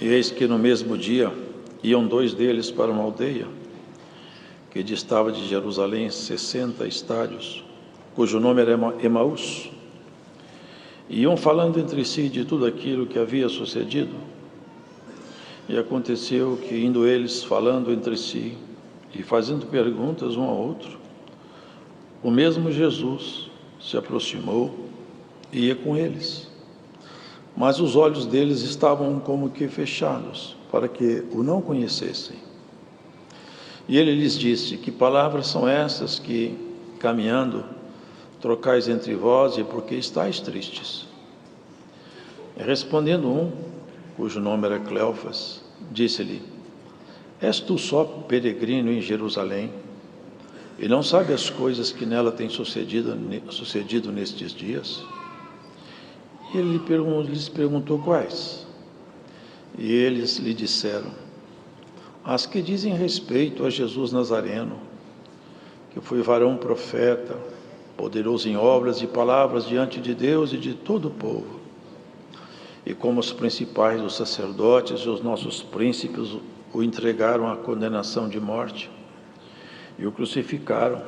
E eis que no mesmo dia iam dois deles para uma aldeia, que distava de Jerusalém 60 estádios, cujo nome era Emaús. E iam falando entre si de tudo aquilo que havia sucedido. E aconteceu que, indo eles falando entre si e fazendo perguntas um ao outro, o mesmo Jesus se aproximou e ia com eles. Mas os olhos deles estavam como que fechados, para que o não conhecessem. E ele lhes disse: que palavras são essas que, caminhando, trocais entre vós, e por que estáis tristes? E respondendo um, cujo nome era Cleofas, disse-lhe: és tu só peregrino em Jerusalém, e não sabe as coisas que nela têm sucedido nestes dias? E ele lhes perguntou quais. E eles lhe disseram: as que dizem respeito a Jesus Nazareno, que foi varão profeta, poderoso em obras e palavras diante de Deus e de todo o povo. E como os principais dos sacerdotes e os nossos príncipes o entregaram à condenação de morte e o crucificaram.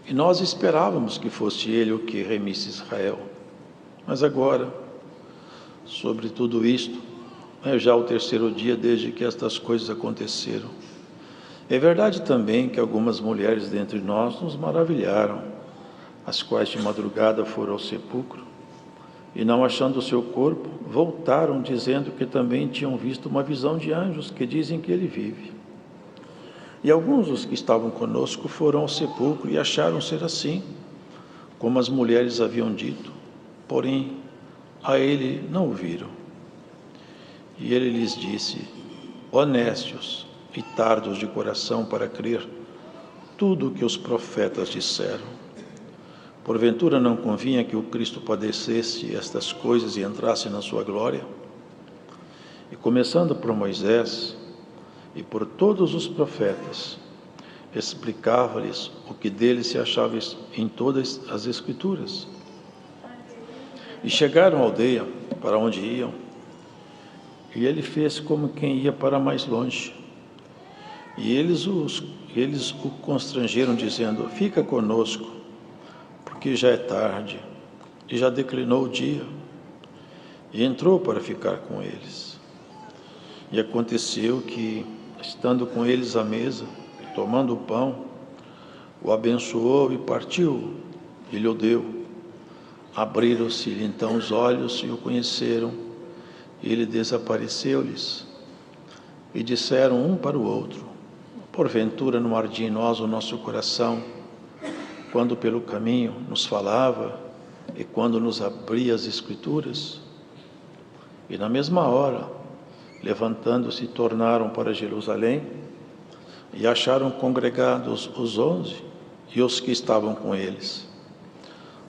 E nós esperávamos que fosse ele o que remisse Israel. Mas agora, sobre tudo isto, é já o terceiro dia desde que estas coisas aconteceram. É verdade também que algumas mulheres dentre nós nos maravilharam, as quais de madrugada foram ao sepulcro, e não achando o seu corpo, voltaram dizendo que também tinham visto uma visão de anjos que dizem que ele vive. E alguns dos que estavam conosco foram ao sepulcro e acharam ser assim, como as mulheres haviam dito, porém a ele não o viram. E ele lhes disse: honestos e tardos de coração para crer tudo o que os profetas disseram. Porventura não convinha que o Cristo padecesse estas coisas e entrasse na sua glória? E começando por Moisés e por todos os profetas, explicava-lhes o que dele se achava em todas as Escrituras. E chegaram à aldeia para onde iam, e ele fez como quem ia para mais longe. E eles o constrangeram, dizendo: fica conosco, porque já é tarde, e já declinou o dia. E entrou para ficar com eles. E aconteceu que, estando com eles à mesa, tomando o pão, o abençoou e partiu, e lhe o deu. Abriram-se-lhe então os olhos e o conheceram, e ele desapareceu-lhes. E disseram um para o outro: porventura não ardia em nós o nosso coração, quando pelo caminho nos falava e quando nos abria as Escrituras? E na mesma hora, levantando-se, tornaram para Jerusalém, e acharam congregados os 11 e os que estavam com eles,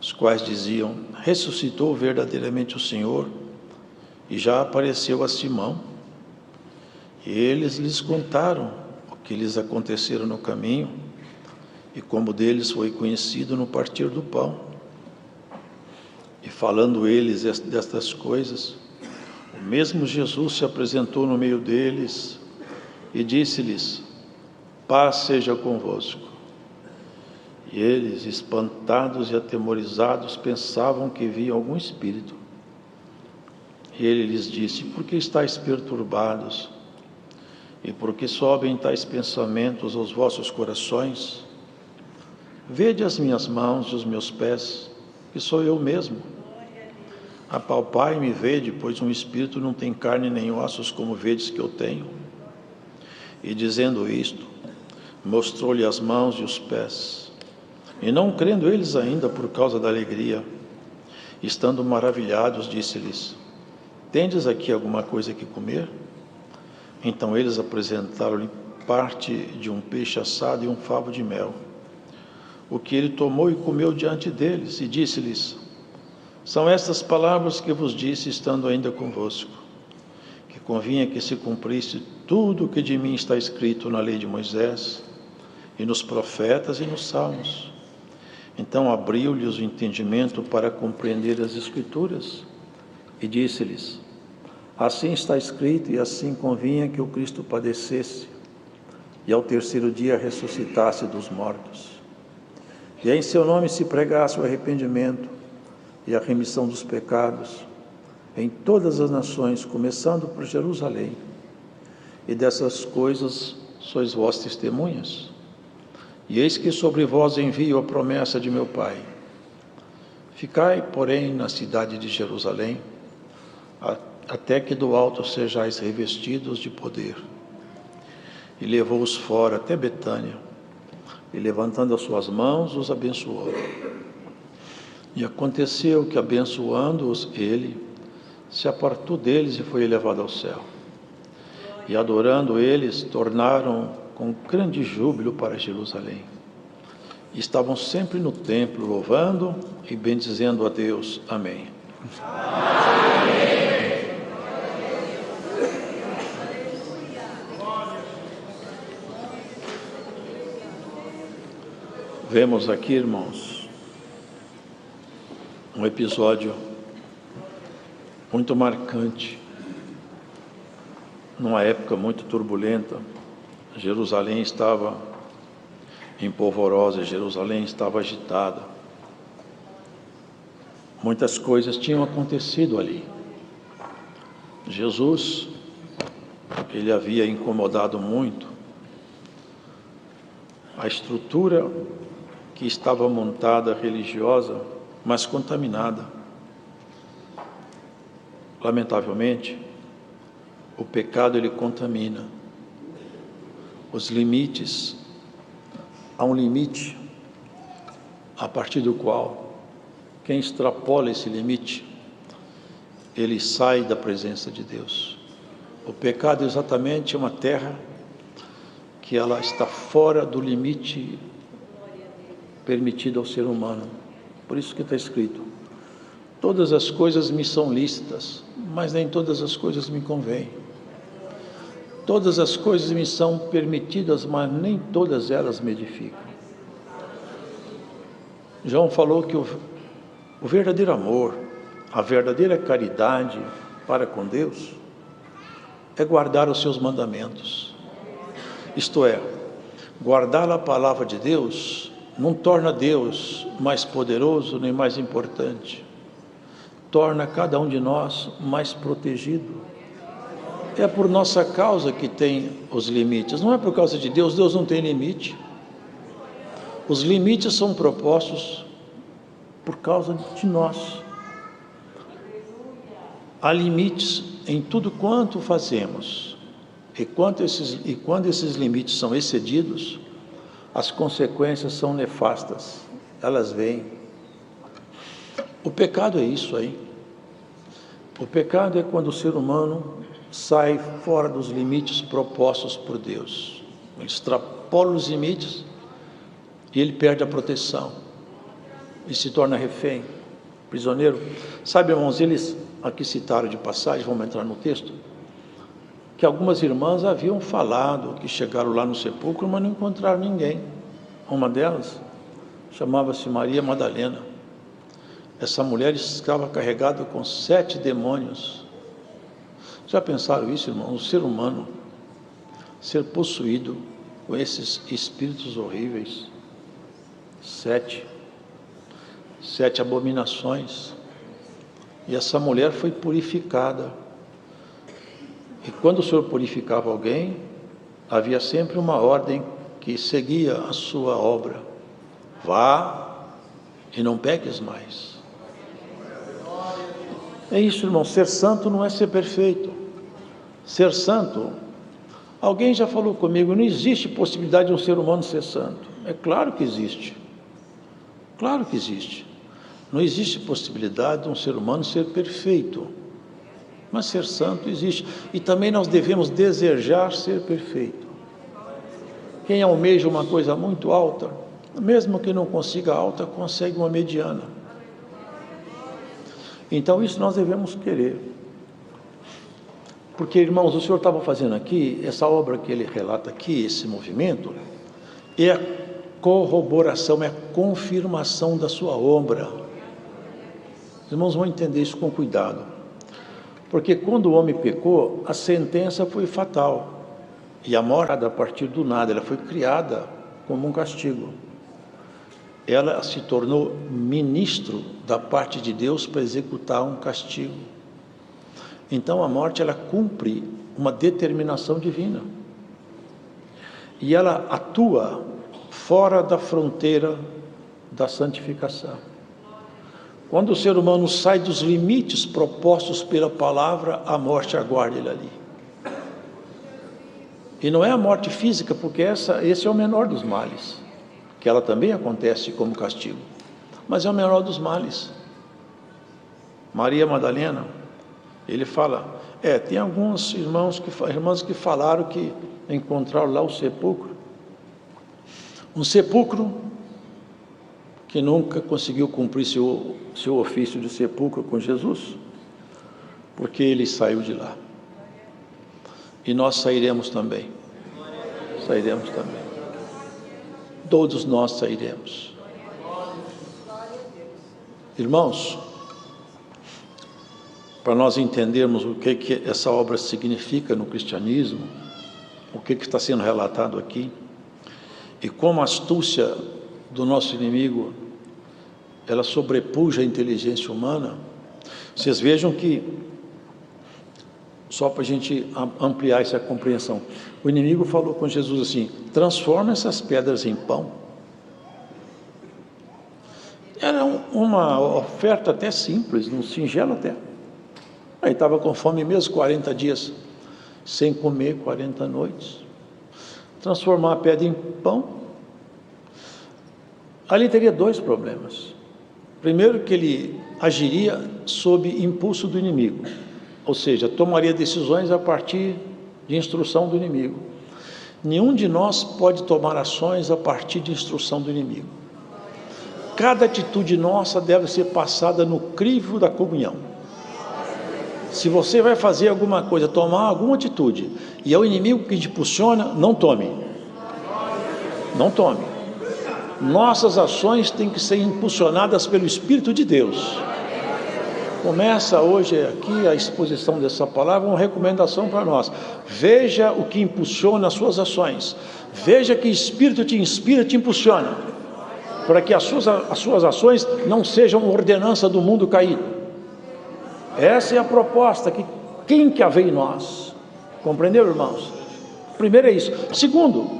os quais diziam: ressuscitou verdadeiramente o Senhor, e já apareceu a Simão. E eles lhes contaram o que lhes aconteceram no caminho, e como deles foi conhecido no partir do pão. E falando eles destas coisas, o mesmo Jesus se apresentou no meio deles e disse-lhes: paz seja convosco. E eles, espantados e atemorizados, pensavam que viam algum espírito. E ele lhes disse: por que estáis perturbados? E por que sobem tais pensamentos aos vossos corações? Vede as minhas mãos e os meus pés, que sou eu mesmo. Apalpai-me e vede, pois um espírito não tem carne nem ossos, como vedes que eu tenho. E dizendo isto, mostrou-lhe as mãos e os pés. E não crendo eles ainda por causa da alegria, estando maravilhados, disse-lhes: tendes aqui alguma coisa que comer? Então eles apresentaram-lhe parte de um peixe assado e um favo de mel, o que ele tomou e comeu diante deles, e disse-lhes: são estas palavras que vos disse, estando ainda convosco, que convinha que se cumprisse tudo o que de mim está escrito na lei de Moisés, e nos profetas e nos salmos. Então abriu-lhes o entendimento para compreender as Escrituras, e disse-lhes: Assim está escrito, e assim convinha que o Cristo padecesse, e ao terceiro dia ressuscitasse dos mortos. E em seu nome se pregasse o arrependimento e a remissão dos pecados em todas as nações, começando por Jerusalém. E dessas coisas sois vós testemunhas. E eis que sobre vós envio a promessa de meu Pai. Ficai, porém, na cidade de Jerusalém, até que do alto sejais revestidos de poder. E levou-os fora até Betânia, e levantando as suas mãos, os abençoou. E aconteceu que, abençoando-os ele, se apartou deles e foi elevado ao céu. E adorando eles, tornaram com grande júbilo para Jerusalém. E estavam sempre no templo, louvando e bendizendo a Deus. Amém. Amém. Vemos aqui, irmãos, um episódio muito marcante, numa época muito turbulenta. Jerusalém estava em polvorosa, Jerusalém estava agitada. Muitas coisas tinham acontecido ali. Jesus, ele havia incomodado muito a estrutura que estava montada religiosa, mas contaminada. Lamentavelmente, o pecado ele contamina. Os limites, há um limite a partir do qual quem extrapola esse limite, ele sai da presença de Deus. O pecado é exatamente uma terra que ela está fora do limite permitido ao ser humano. Por isso que está escrito: todas as coisas me são lícitas, mas nem todas as coisas me convêm. Todas as coisas me são permitidas, mas nem todas elas me edificam. João falou que o verdadeiro amor, a verdadeira caridade para com Deus é guardar os seus mandamentos. Isto é, guardar a palavra de Deus não torna Deus mais poderoso nem mais importante. Torna cada um de nós mais protegido. É por nossa causa que tem os limites, não é por causa de Deus. Deus não tem limite. Os limites são propostos por causa de nós. Há limites em tudo quanto fazemos. E quando esses limites são excedidos, as consequências são nefastas. Elas vêm. O pecado é isso aí. O pecado é quando o ser humano sai fora dos limites propostos por Deus. Ele extrapola os limites e ele perde a proteção e se torna refém, prisioneiro. Sabe, irmãos, eles aqui citaram de passagem, vamos entrar no texto, que algumas irmãs haviam falado que chegaram lá no sepulcro, mas não encontraram ninguém. Uma delas chamava-se Maria Madalena. Essa mulher estava carregada com 7 demônios. Já pensaram isso, irmão? O ser humano ser possuído com esses espíritos horríveis. 7 abominações. E essa mulher foi purificada. E quando o Senhor purificava alguém, havia sempre uma ordem que seguia a sua obra: vá e não peques mais. É isso, irmão. Ser santo não é ser perfeito. Ser santo, alguém já falou comigo, não existe possibilidade de um ser humano ser santo. É claro que existe. Claro que existe. Não existe possibilidade de um ser humano ser perfeito. Mas ser santo existe. E também nós devemos desejar ser perfeito. Quem almeja uma coisa muito alta, mesmo que não consiga alta, consegue uma mediana. Então isso nós devemos querer. Porque, irmãos, o Senhor estava fazendo aqui, essa obra que ele relata aqui, esse movimento, é a corroboração, é a confirmação da sua obra. Os irmãos vão entender isso com cuidado. Porque quando o homem pecou, a sentença foi fatal. E a morte, a partir do nada, ela foi criada como um castigo. Ela se tornou ministro da parte de Deus para executar um castigo. Então a morte, ela cumpre uma determinação divina. E ela atua fora da fronteira da santificação. Quando o ser humano sai dos limites propostos pela palavra, a morte aguarda ele ali. E não é a morte física, porque esse é o menor dos males, que ela também acontece como castigo, mas é o menor dos males. Maria Madalena, ele fala, tem alguns irmãs que falaram que encontraram lá o sepulcro, um sepulcro que nunca conseguiu cumprir seu ofício de sepulcro com Jesus, porque ele saiu de lá. E nós sairemos também. Sairemos também. Todos nós sairemos. Irmãos, para nós entendermos o que essa obra significa no cristianismo, o que está sendo relatado aqui, e como a astúcia do nosso inimigo, ela sobrepuja a inteligência humana, vocês vejam que, só para a gente ampliar essa compreensão, o inimigo falou com Jesus assim, transforma essas pedras em pão. Era uma oferta até simples, um singelo até. Aí estava com fome mesmo, 40 dias sem comer, 40 noites. Transformar a pedra em pão. Ali teria dois problemas. Primeiro, que ele agiria sob impulso do inimigo, ou seja, tomaria decisões a partir de instrução do inimigo. Nenhum de nós pode tomar ações a partir de instrução do inimigo. Cada atitude nossa deve ser passada no crivo da comunhão. Se você vai fazer alguma coisa, tomar alguma atitude, e é o inimigo que te impulsiona, não tome. Não tome. Nossas ações têm que ser impulsionadas pelo Espírito de Deus. Começa hoje aqui a exposição dessa palavra, uma recomendação para nós. Veja o que impulsiona as suas ações. Veja que Espírito te inspira, te impulsiona, para que as suas ações não sejam ordenança do mundo caído. Essa é a proposta que quem quer ver em nós. Compreendeu, irmãos? Primeiro é isso. Segundo,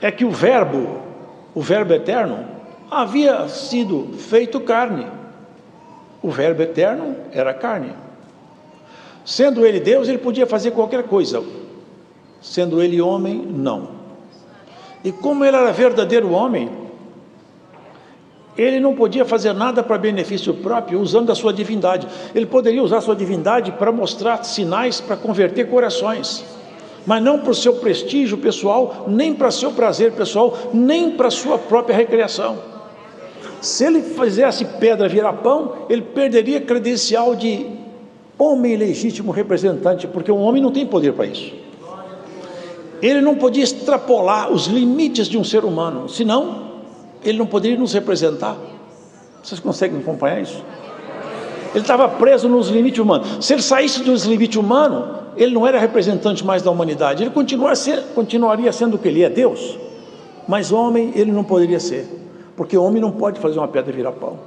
é que o verbo eterno, havia sido feito carne. O verbo eterno era carne. Sendo ele Deus, ele podia fazer qualquer coisa. Sendo ele homem, não. E como ele era verdadeiro homem, ele não podia fazer nada para benefício próprio usando a sua divindade. Ele poderia usar a sua divindade para mostrar sinais, para converter corações, mas não para o seu prestígio pessoal, nem para seu prazer pessoal, nem para a sua própria recreação. Se ele fizesse pedra virar pão, ele perderia credencial de homem legítimo representante, porque um homem não tem poder para isso. Ele não podia extrapolar os limites de um ser humano, senão ele não poderia nos representar. Vocês conseguem acompanhar isso? Ele estava preso nos limites humanos. Se ele saísse dos limites humanos, ele não era representante mais da humanidade. Ele continuaria sendo o que ele é, Deus. Mas homem ele não poderia ser, porque o homem não pode fazer uma pedra virar pão.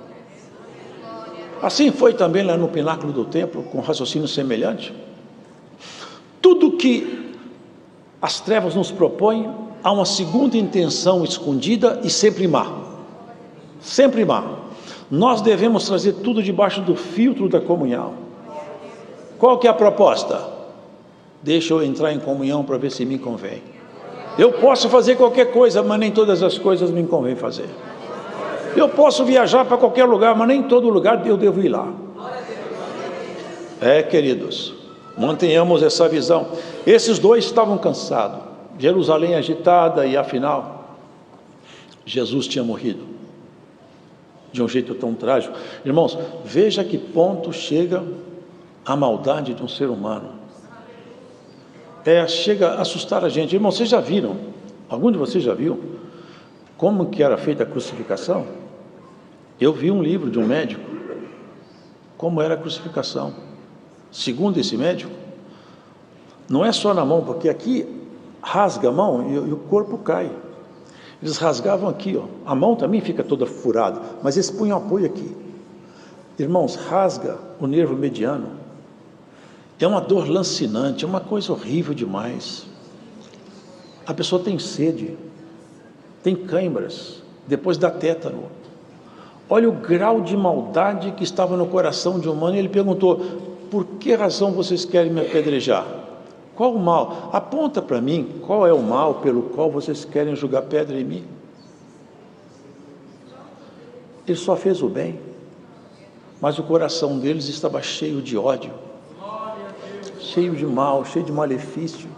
Assim foi também lá no pináculo do templo, com raciocínio semelhante. Tudo que as trevas nos propõem, há uma segunda intenção escondida e sempre má. Sempre má. Nós devemos trazer tudo debaixo do filtro da comunhão. Qual que é a proposta? Deixa eu entrar em comunhão para ver se me convém. Eu posso fazer qualquer coisa, mas nem todas as coisas me convém fazer. Eu posso viajar para qualquer lugar, mas nem todo lugar eu devo ir lá. Queridos, mantenhamos essa visão. Esses dois estavam cansados, Jerusalém agitada, e afinal Jesus tinha morrido de um jeito tão trágico. Irmãos, veja que ponto chega a maldade de um ser humano. Chega a assustar a gente. Irmãos, vocês já viram, algum de vocês já viu como que era feita a crucificação? Eu vi um livro de um médico, como era a crucificação. segundo esse médico, não é só na mão, porque aqui rasga a mão e o corpo cai. Eles rasgavam aqui, ó. A mão também fica toda furada, mas eles punham apoio aqui. Irmãos, rasga o nervo mediano. É uma dor lancinante, é uma coisa horrível demais. A pessoa tem sede, tem câimbras, depois dá tétano. Olha o grau de maldade que estava no coração de um humano. E ele perguntou: por que razão vocês querem me apedrejar? Qual o mal? Aponta para mim qual é o mal pelo qual vocês querem jogar pedra em mim. Ele só fez o bem, mas o coração deles estava cheio de ódio, cheio de mal, cheio de malefício.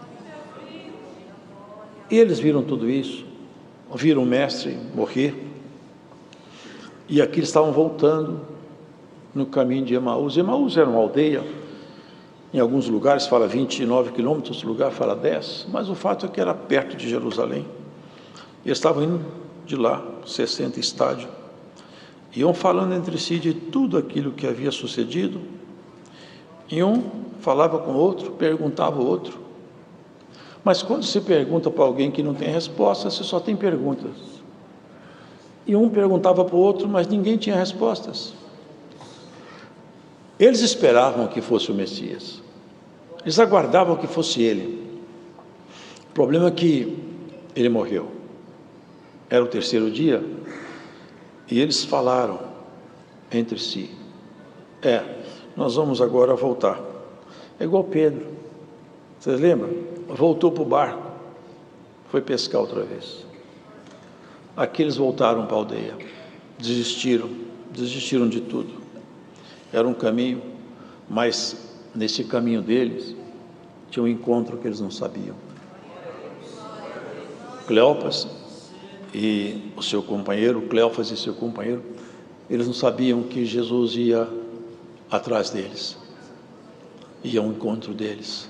Eles viram tudo isso, viram o mestre morrer, e aqui eles estavam voltando no caminho de Emaús. Emaús era uma aldeia, em alguns lugares fala 29 quilômetros, em outro lugar fala 10, mas o fato é que era perto de Jerusalém. Eles estavam indo de lá, 60 estádios, iam falando entre si de tudo aquilo que havia sucedido, e um falava com o outro, perguntava o outro. Mas quando se pergunta para alguém que não tem resposta, você só tem perguntas. E um perguntava para o outro, mas ninguém tinha respostas. Eles esperavam que fosse o Messias, eles aguardavam que fosse ele. O problema é que ele morreu, era o terceiro dia, e eles falaram entre si: nós vamos agora voltar. É igual Pedro, vocês lembram? Voltou para o barco, foi pescar outra vez. Aqui eles voltaram para a aldeia, desistiram de tudo. Era um caminho, mas nesse caminho deles tinha um encontro que eles não sabiam. Cleófas e o seu companheiro, eles não sabiam que Jesus ia atrás deles, ia ao encontro deles,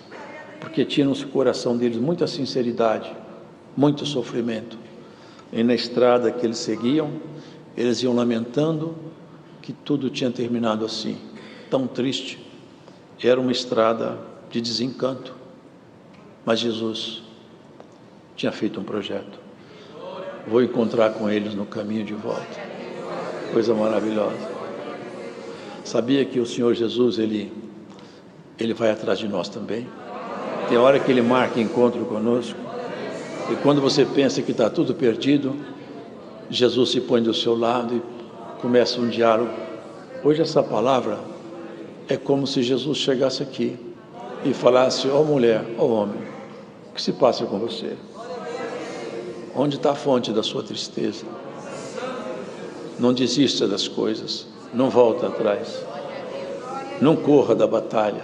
porque tinha no coração deles muita sinceridade, muito sofrimento. E na estrada que eles seguiam, eles iam lamentando que tudo tinha terminado assim, tão triste. Era uma estrada de desencanto, mas Jesus tinha feito um projeto. Vou encontrar com eles no caminho de volta. Coisa maravilhosa. Sabia que o Senhor Jesus, ele vai atrás de nós também. Tem hora que ele marca encontro conosco, e quando você pensa que está tudo perdido, Jesus se põe do seu lado e começa um diálogo. Hoje essa palavra é como se Jesus chegasse aqui e falasse: ó mulher, ó homem, o que se passa com você? Onde está a fonte da sua tristeza? Não desista das coisas, não volta atrás, não corra da batalha,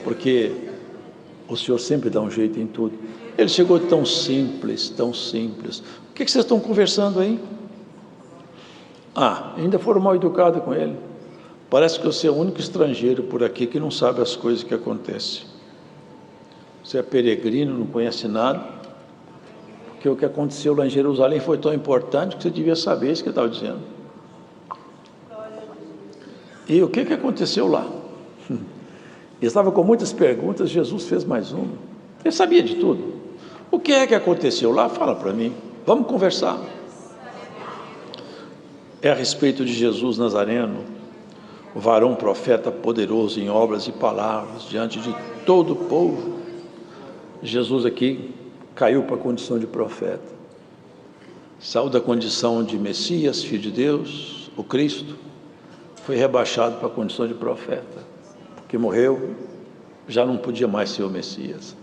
porque o Senhor sempre dá um jeito em tudo. Ele chegou tão simples, tão simples. O que vocês estão conversando aí? Ainda foram mal educados com ele. Parece que você é o único estrangeiro por aqui que não sabe as coisas que acontecem. Você é peregrino, não conhece nada, porque o que aconteceu lá em Jerusalém foi tão importante que você devia saber isso que ele estava dizendo. E o que aconteceu lá? Ele estava com muitas perguntas, Jesus fez mais uma. Ele sabia de tudo. O que é que aconteceu lá? Fala para mim, vamos conversar. É a respeito de Jesus Nazareno, o varão profeta poderoso em obras e palavras diante de todo o povo. Jesus aqui caiu para a condição de profeta, saiu da condição de Messias, Filho de Deus, o Cristo, foi rebaixado para a condição de profeta, porque morreu, já não podia mais ser o Messias.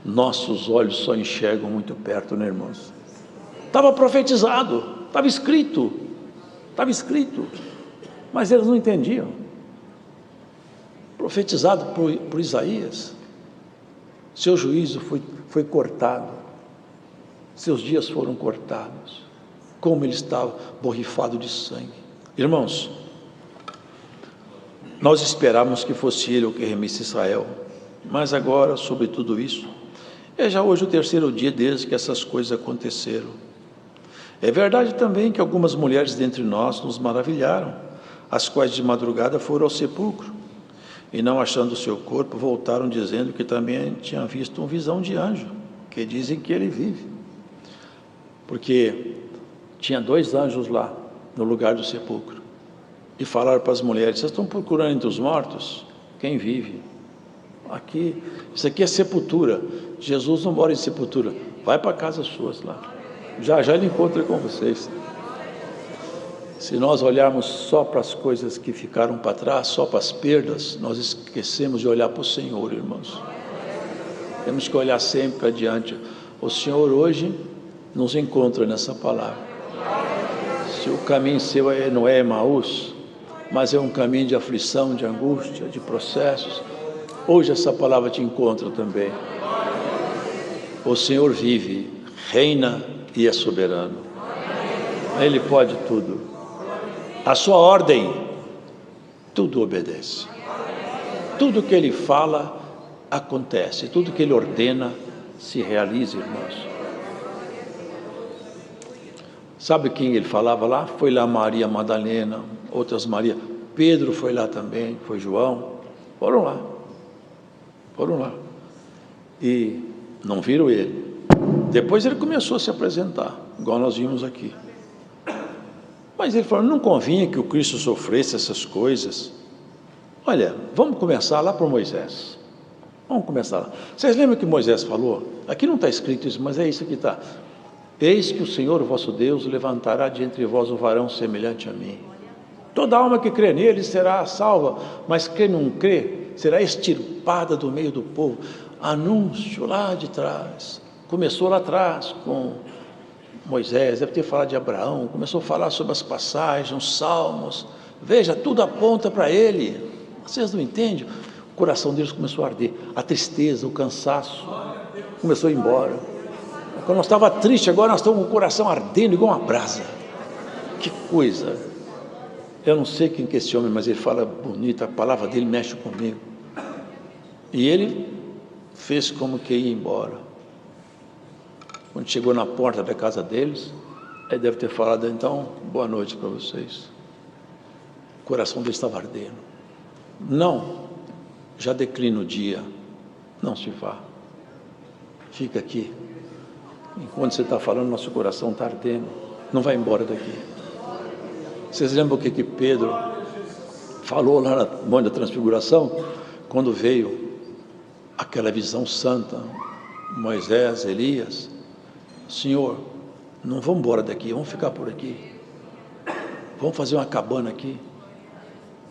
Nossos olhos só enxergam muito perto, né, irmãos? Estava profetizado, estava escrito, mas eles não entendiam. Profetizado por Isaías, seu juízo foi cortado, seus dias foram cortados, como ele estava borrifado de sangue. Irmãos, nós esperávamos que fosse ele o que remisse Israel, mas agora, sobre tudo isso, é já hoje o terceiro dia desde que essas coisas aconteceram. É verdade também que algumas mulheres dentre nós nos maravilharam, as quais de madrugada foram ao sepulcro E não achando o seu corpo, voltaram dizendo que também tinham visto uma visão de anjo, que dizem que ele vive. Porque tinha 2 anjos lá, no lugar do sepulcro. E falaram para as mulheres: vocês estão procurando entre os mortos quem vive? Aqui, isso aqui é sepultura. Jesus não mora em sepultura. Vai para casa suas lá. Já ele encontra com vocês. Se nós olharmos só para as coisas que ficaram para trás, só para as perdas, nós esquecemos de olhar para o Senhor, irmãos. Temos que olhar sempre adiante. O Senhor hoje nos encontra nessa palavra. Se o caminho seu não é Emaús, mas é um caminho de aflição, de angústia, de processos, hoje essa palavra te encontra também. O Senhor vive, reina e é soberano. Ele pode tudo. A sua ordem, tudo obedece. Tudo que Ele fala, acontece. Tudo que Ele ordena, se realiza, irmãos. Sabe quem Ele falava lá? Foi lá Maria Madalena, outras Maria. Pedro foi lá também, foi João. Foram lá. E não viram Ele. Depois Ele começou a se apresentar, igual nós vimos aqui. Mas Ele falou: não convinha que o Cristo sofresse essas coisas. Olha, vamos começar lá para Moisés. Vamos começar lá. Vocês lembram que Moisés falou? Aqui não está escrito isso, mas é isso que está. Eis que o Senhor vosso Deus levantará de entre vós um varão semelhante a mim. Toda alma que crê nele será salva, mas quem não crê será extirpada do meio do povo. Anúncio lá de trás. Começou lá atrás com Moisés, deve ter falado de Abraão, começou a falar sobre as passagens, os salmos. Veja, tudo aponta para ele. Vocês não entendem? O coração deles começou a arder. A tristeza, o cansaço começou a ir embora. Quando nós estávamos tristes, agora nós estamos com o coração ardendo igual uma brasa. Que coisa! Eu não sei quem que é esse homem, mas ele fala bonito, a palavra dele mexe comigo. E ele fez como que ia embora. Quando chegou na porta da casa deles, ele deve ter falado: então, boa noite para vocês. O coração dele estava ardendo. Não, já declina o dia, não se vá, fica aqui. Enquanto você está falando, nosso coração está ardendo, não vai embora daqui. Vocês lembram o que Pedro falou lá na Monte da Transfiguração? Quando veio aquela visão santa, Moisés, Elias: Senhor, não vamos embora daqui, vamos ficar por aqui, vamos fazer uma cabana aqui,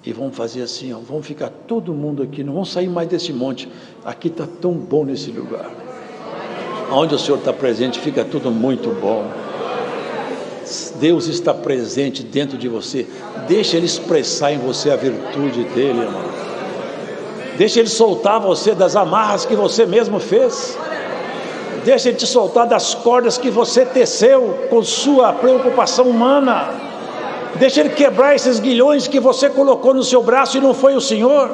e vamos fazer assim, ó, vamos ficar todo mundo aqui, não vamos sair mais desse monte, aqui está tão bom nesse lugar, onde o Senhor está presente, fica tudo muito bom. Deus está presente dentro de você, deixa Ele expressar em você a virtude dEle, irmão. Deixa Ele soltar você das amarras que você mesmo fez. Deixa Ele te soltar das cordas que você teceu com sua preocupação humana. Deixa Ele quebrar esses guilhões que você colocou no seu braço e não foi o Senhor.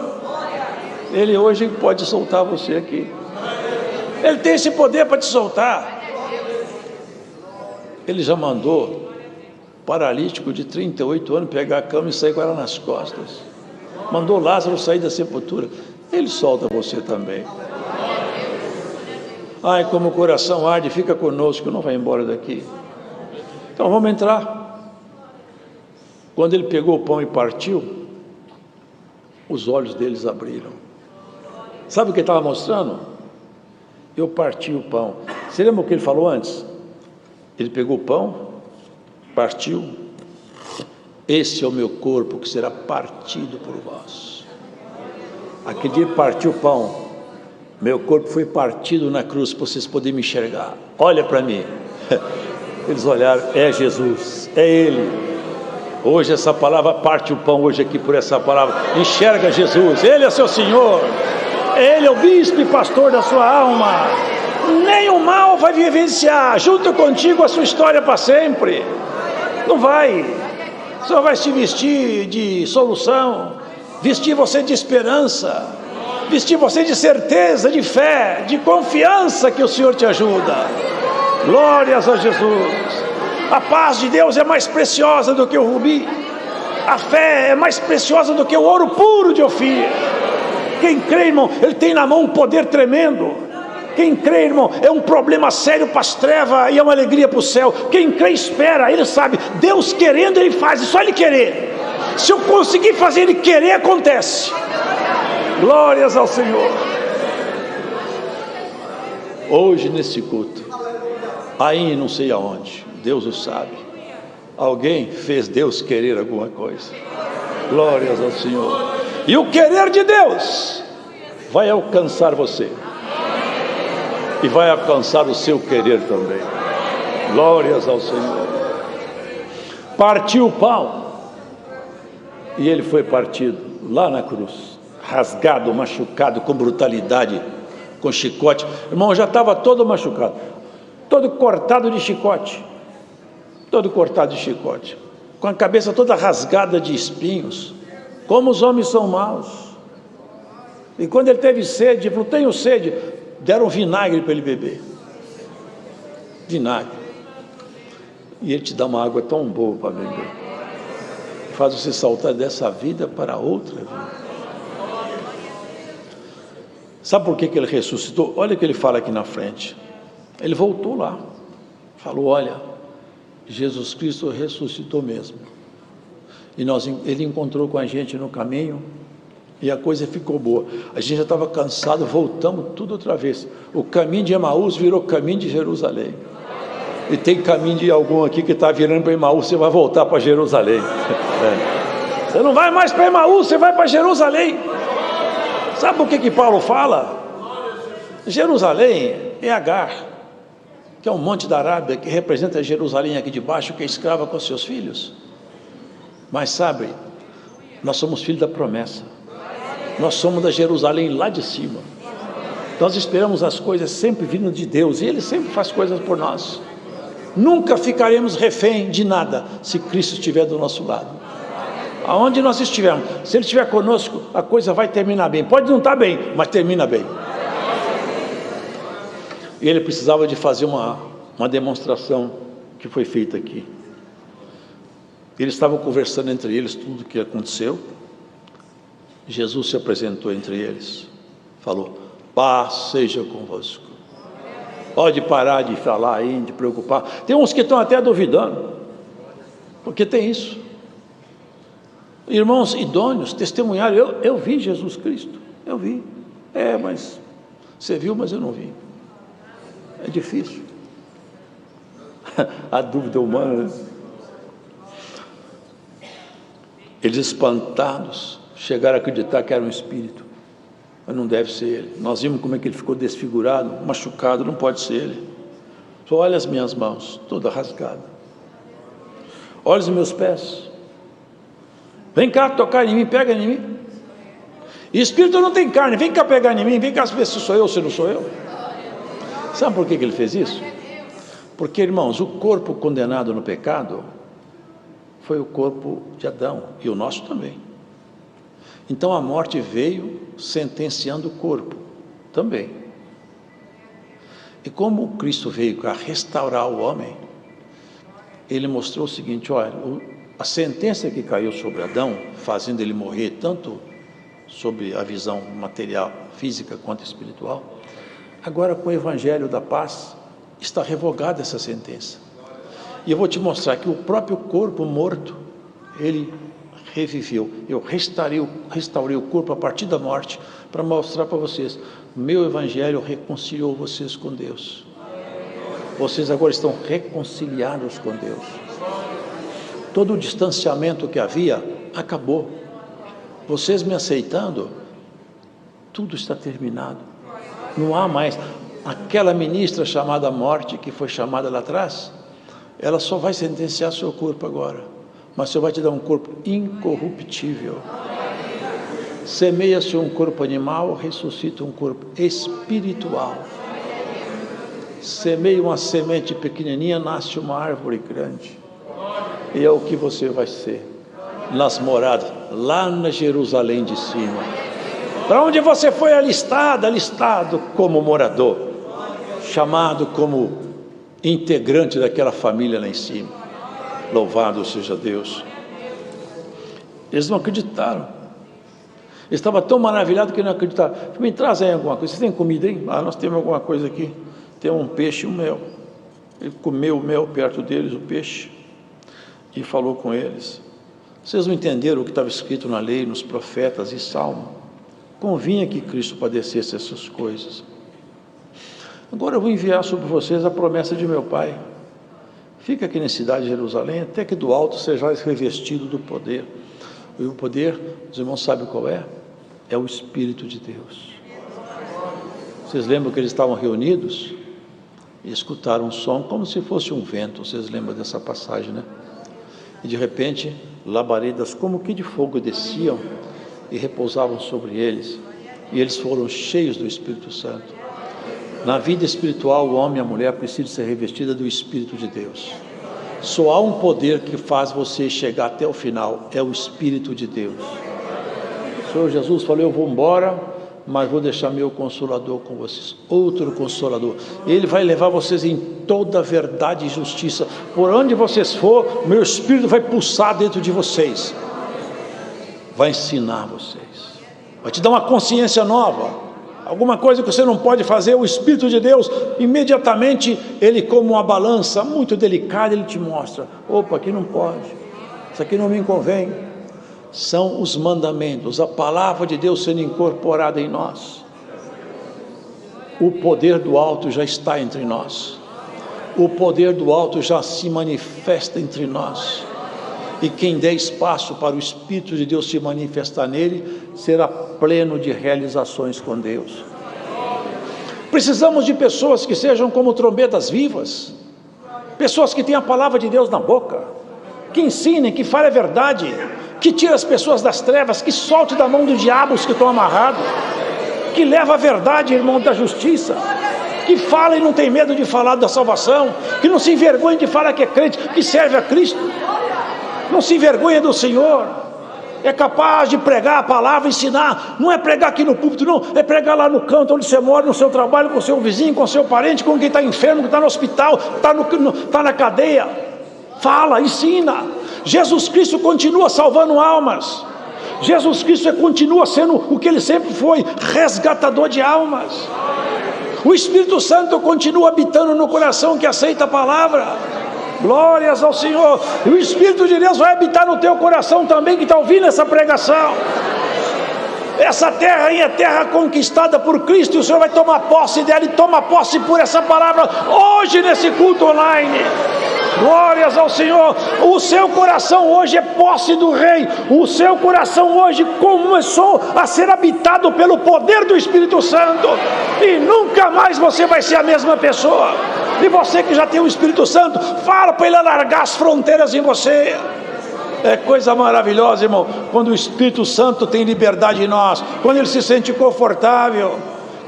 Ele hoje pode soltar você aqui. Ele tem esse poder para te soltar. Ele já mandou paralítico de 38 anos pegar a cama e sair com ela nas costas. Mandou Lázaro sair da sepultura. Ele solta você também. Ai, como o coração arde, fica conosco, não vai embora daqui. Então vamos entrar. Quando ele pegou o pão e partiu, os olhos deles abriram. Sabe o que ele estava mostrando? Eu parti o pão. Você lembra o que ele falou antes? Ele pegou o pão, partiu. Esse é o meu corpo que será partido por vós. Aquele dia partiu o pão. Meu corpo foi partido na cruz para vocês poderem me enxergar. Olha para mim. Eles olharam, é Jesus, é Ele. Hoje essa palavra parte o pão, hoje aqui por essa palavra. Enxerga Jesus, Ele é seu Senhor. Ele é o bispo e pastor da sua alma. Nem o mal vai vivenciar junto contigo a sua história para sempre. Não vai. Só vai se vestir de solução, vestir você de esperança, vestir você de certeza, de fé, de confiança que o Senhor te ajuda. Glórias a Jesus. A paz de Deus é mais preciosa do que o rubi. A fé é mais preciosa do que o ouro puro de Ofir. quem crê, irmão, ele tem na mão um poder tremendo. Quem crê, irmão, é um problema sério para as trevas e é uma alegria para o céu. Quem crê espera, ele sabe, Deus querendo ele faz, é só ele querer. Se eu conseguir fazer ele querer, acontece. Glórias ao Senhor. Hoje nesse culto, aí não sei aonde, Deus o sabe, alguém fez Deus querer alguma coisa. Glórias ao Senhor. E o querer de Deus vai alcançar você e vai alcançar o seu querer também. Glórias ao Senhor. Partiu o pão e ele foi partido lá na cruz, rasgado, machucado com brutalidade, com chicote. Irmão, já estava todo machucado, todo cortado de chicote, com a cabeça toda rasgada de espinhos. Como os homens são maus. E quando ele teve sede, ele falou: tenho sede. Deram vinagre para ele beber, vinagre, e ele te dá uma água tão boa para beber, faz você saltar dessa vida para outra vida. Sabe por que ele ressuscitou? Olha o que ele fala aqui na frente. Ele voltou lá, falou: olha, Jesus Cristo ressuscitou mesmo, e ele encontrou com a gente no caminho, e a coisa ficou boa. A gente já estava cansado, voltamos tudo outra vez. O caminho de Emaús virou caminho de Jerusalém. E tem caminho de algum aqui que está virando para Emaús, você vai voltar para Jerusalém. Você não vai mais para Emaús, você vai para Jerusalém. Sabe por que Paulo fala? Jerusalém é Agar, que é um monte da Arábia, que representa Jerusalém aqui de baixo, que é escrava com seus filhos. Mas sabe, nós somos filhos da promessa. Nós somos da Jerusalém lá de cima. Nós esperamos as coisas sempre vindo de Deus, e Ele sempre faz coisas por nós. Nunca ficaremos refém de nada, se Cristo estiver do nosso lado. Aonde nós estivermos, se Ele estiver conosco, a coisa vai terminar bem. Pode não estar bem, mas termina bem. E ele precisava de fazer uma demonstração que foi feita aqui. Eles estavam conversando entre eles tudo o que aconteceu. Jesus se apresentou entre eles, falou: paz seja convosco. Pode parar de falar aí, de preocupar. Tem uns que estão até duvidando, porque tem isso. Irmãos idôneos testemunharam: eu vi Jesus Cristo, eu vi. Mas você viu, mas eu não vi. É difícil. A dúvida humana, né? Eles espantados chegaram a acreditar que era um espírito, mas não deve ser ele. Nós vimos como é que ele ficou desfigurado, machucado, não pode ser ele. Só olha as minhas mãos, toda rasgada. Olha os meus pés. Vem cá tocar em mim, pega em mim. E espírito não tem carne, vem cá pegar em mim, vem cá ver se sou eu, se não sou eu. Sabe por que ele fez isso? Porque, irmãos, o corpo condenado no pecado foi o corpo de Adão, e o nosso também. Então a morte veio sentenciando o corpo também. E como Cristo veio para restaurar o homem, ele mostrou o seguinte: olha, a sentença que caiu sobre Adão, fazendo ele morrer tanto sobre a visão material, física quanto espiritual, agora com o Evangelho da paz está revogada essa sentença. E eu vou te mostrar que o próprio corpo morto, ele reviveu. Eu restaurei o corpo a partir da morte, para mostrar para vocês: meu Evangelho reconciliou vocês com Deus. Vocês agora estão reconciliados com Deus. Todo o distanciamento que havia acabou. Vocês me aceitando, tudo está terminado. Não há mais aquela ministra chamada morte, que foi chamada lá atrás. Ela só vai sentenciar seu corpo agora, mas o Senhor vai te dar um corpo incorruptível. Semeia-se um corpo animal, ressuscita um corpo espiritual. Semeia uma semente pequenininha, nasce uma árvore grande. E é o que você vai ser nas moradas, lá na Jerusalém de cima, para onde você foi alistado como morador, chamado como integrante daquela família lá em cima. Louvado seja Deus. Eles não acreditaram. Ele estava tão maravilhado que ele não acreditava. Me trazem alguma coisa. Vocês têm comida, hein? Nós temos alguma coisa aqui. Tem um peixe e um mel. Ele comeu o mel perto deles, o peixe, e falou com eles. Vocês não entenderam o que estava escrito na lei, nos profetas e Salmo? Convinha que Cristo padecesse essas coisas. Agora eu vou enviar sobre vocês a promessa de meu Pai. Fica aqui na cidade de Jerusalém, até que do alto sejais revestido do poder. E o poder, os irmãos sabem qual é? É o Espírito de Deus. Vocês lembram que eles estavam reunidos? E escutaram um som como se fosse um vento. Vocês lembram dessa passagem, né? E de repente, labaredas como que de fogo desciam e repousavam sobre eles. E eles foram cheios do Espírito Santo. Na vida espiritual, o homem e a mulher precisam ser revestidos do Espírito de Deus. Só há um poder que faz você chegar até o final, é o Espírito de Deus. O Senhor Jesus falou, eu vou embora, mas vou deixar meu Consolador com vocês, outro Consolador. Ele vai levar vocês em toda a verdade e justiça. Por onde vocês for, meu Espírito vai pulsar dentro de vocês. Vai ensinar vocês. Vai te dar uma consciência nova. Alguma coisa que você não pode fazer, o Espírito de Deus, imediatamente, ele como uma balança muito delicada, ele te mostra, opa, aqui não pode, isso aqui não me convém. São os mandamentos, a palavra de Deus sendo incorporada em nós. O poder do alto já está entre nós, o poder do alto já se manifesta entre nós, e quem der espaço para o Espírito de Deus se manifestar nele, será pleno de realizações com Deus. Precisamos de pessoas que sejam como trombetas vivas, pessoas que tenham a palavra de Deus na boca, que ensinem, que falem a verdade, que tire as pessoas das trevas, que solte da mão do diabo os que estão amarrados, que leva a verdade, irmão, da justiça, que fala e não tem medo de falar da salvação, que não se envergonhe de falar que é crente, que serve a Cristo, não se envergonha do Senhor, é capaz de pregar a palavra, ensinar, não é pregar aqui no púlpito não, é pregar lá no canto onde você mora, no seu trabalho, com o seu vizinho, com o seu parente, com quem está enfermo, que está no hospital, está na cadeia, fala, ensina. Jesus Cristo continua salvando almas, Jesus Cristo continua sendo o que ele sempre foi, resgatador de almas. O Espírito Santo continua habitando no coração que aceita a palavra. Glórias ao Senhor. E o Espírito de Deus vai habitar no teu coração também, que está ouvindo essa pregação. Essa terra aí é terra conquistada por Cristo, e o Senhor vai tomar posse dela, e toma posse por essa palavra hoje nesse culto online. Glórias ao Senhor. O seu coração hoje é posse do Rei. O seu coração hoje começou a ser habitado pelo poder do Espírito Santo, e nunca mais você vai ser a mesma pessoa. E você que já tem o Espírito Santo, fala para ele alargar as fronteiras em você. É coisa maravilhosa, irmão, quando o Espírito Santo tem liberdade em nós, quando ele se sente confortável,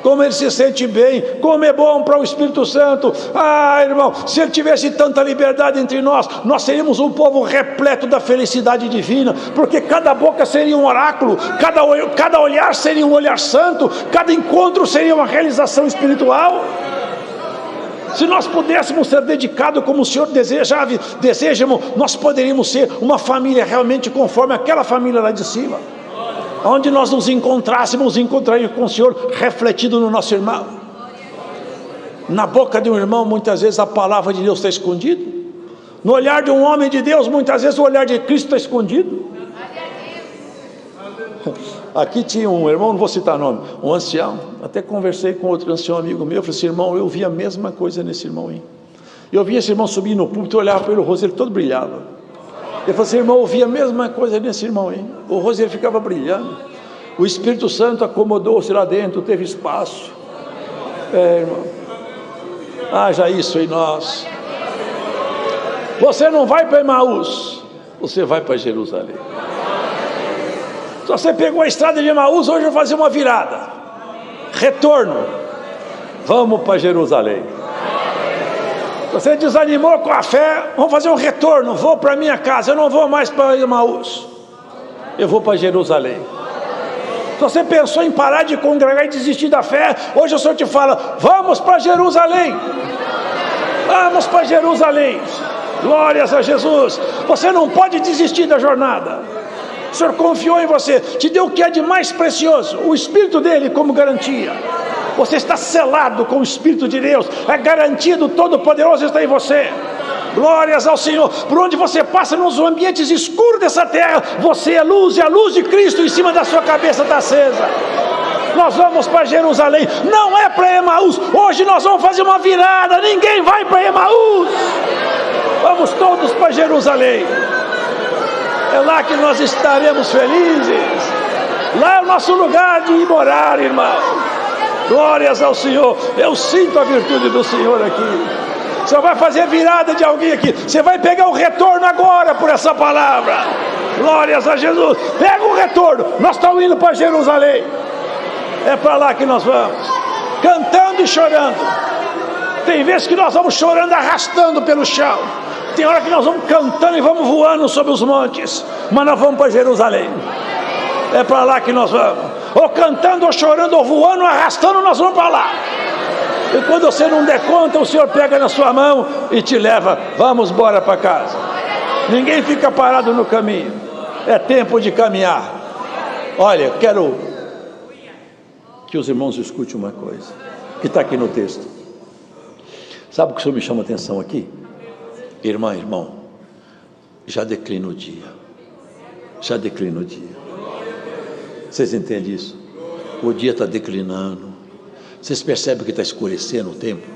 como ele se sente bem, como é bom para o Espírito Santo. Ah, irmão, se ele tivesse tanta liberdade entre nós, nós seríamos um povo repleto da felicidade divina, porque cada boca seria um oráculo, cada olhar seria um olhar santo, cada encontro seria uma realização espiritual. Se nós pudéssemos ser dedicados como o Senhor desejamos, nós poderíamos ser uma família realmente conforme aquela família lá de cima, onde nós nos encontrássemos com o Senhor refletido no nosso irmão. Na boca de um irmão, muitas vezes a palavra de Deus está escondida. No olhar de um homem de Deus, muitas vezes o olhar de Cristo está escondido. Aqui tinha um irmão, não vou citar nome, um ancião. Até conversei com outro ancião amigo meu, falei assim, irmão, eu vi a mesma coisa nesse irmão aí. Eu vi esse irmão subir no púlpito, eu olhava para ele, o rosto dele todo brilhava. Ele falou assim, irmão, eu vi a mesma coisa nesse irmão aí, o rosto dele ficava brilhando. O Espírito Santo acomodou-se lá dentro, teve espaço. Irmão, haja isso em nós. Você não vai para Emaús, você vai para Jerusalém. Se você pegou a estrada de Emaús, hoje eu vou fazer uma virada, retorno, vamos para Jerusalém. Se você desanimou com a fé, vamos fazer um retorno, vou para minha casa, eu não vou mais para Emaús, eu vou para Jerusalém. Se você pensou em parar de congregar e desistir da fé, hoje o Senhor te fala, vamos para Jerusalém, vamos para Jerusalém. Glórias a Jesus. Você não pode desistir da jornada. O Senhor confiou em você, te deu o que é de mais precioso, o Espírito dele como garantia. Você está selado com o Espírito de Deus, a garantia do Todo-Poderoso está em você. Glórias ao Senhor. Por onde você passa nos ambientes escuros dessa terra, você é luz, e a luz de Cristo em cima da sua cabeça está acesa. Nós vamos para Jerusalém, não é para Emaús. Hoje nós vamos fazer uma virada, ninguém vai para Emaús, vamos todos para Jerusalém. É lá que nós estaremos felizes, lá é o nosso lugar de ir morar, irmão. Glórias ao Senhor. Eu sinto a virtude do Senhor aqui. Você vai fazer virada de alguém aqui, você vai pegar o retorno agora por essa palavra. Glórias a Jesus. Pega o retorno, nós estamos indo para Jerusalém. É para lá que nós vamos, cantando e chorando. Tem vezes que nós vamos chorando, arrastando pelo chão. Tem hora que nós vamos cantando e vamos voando sobre os montes. Mas nós vamos para Jerusalém. É para lá que nós vamos. Ou cantando, ou chorando, ou voando, ou arrastando, nós vamos para lá. E quando você não der conta, o Senhor pega na sua mão e te leva. Vamos embora para casa. Ninguém fica parado no caminho. É tempo de caminhar. Olha, quero que os irmãos escutem uma coisa que está aqui no texto. Sabe o que o Senhor me chama a atenção aqui? Irmã, irmão, já declina o dia. Já declina o dia. Vocês entendem isso? O dia está declinando. Vocês percebem que está escurecendo o tempo?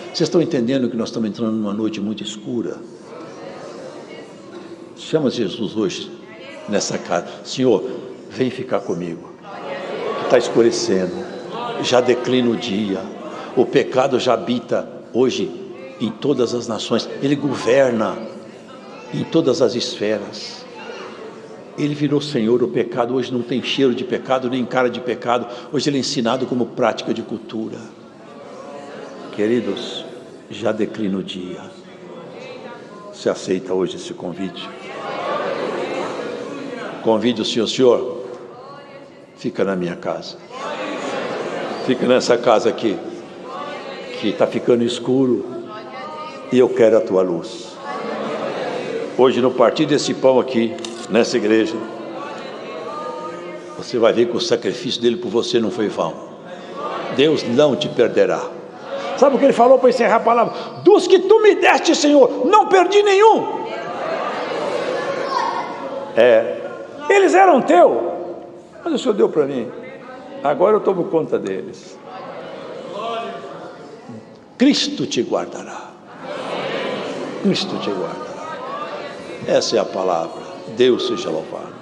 Vocês estão entendendo que nós estamos entrando numa noite muito escura? Chama Jesus hoje nessa casa. Senhor, vem ficar comigo. Está escurecendo. Já declina o dia. O pecado já habita hoje em todas as nações. Ele governa em todas as esferas. Ele virou Senhor. O pecado hoje não tem cheiro de pecado, nem cara de pecado. Hoje ele é ensinado como prática de cultura. Queridos, já declina o dia. Você aceita hoje esse convite? Convide o Senhor, fica na minha casa. Fica nessa casa aqui, que está ficando escuro, e eu quero a tua luz. Hoje, no partir desse pão aqui, nessa igreja, você vai ver que o sacrifício dele por você não foi vão. Deus não te perderá. Sabe o que ele falou para encerrar a palavra? Dos que tu me deste, Senhor, não perdi nenhum. Eles eram teu, mas o Senhor deu para mim. Agora eu tomo conta deles. Cristo te guardará. Cristo te guardará. Essa é a palavra. Deus seja louvado.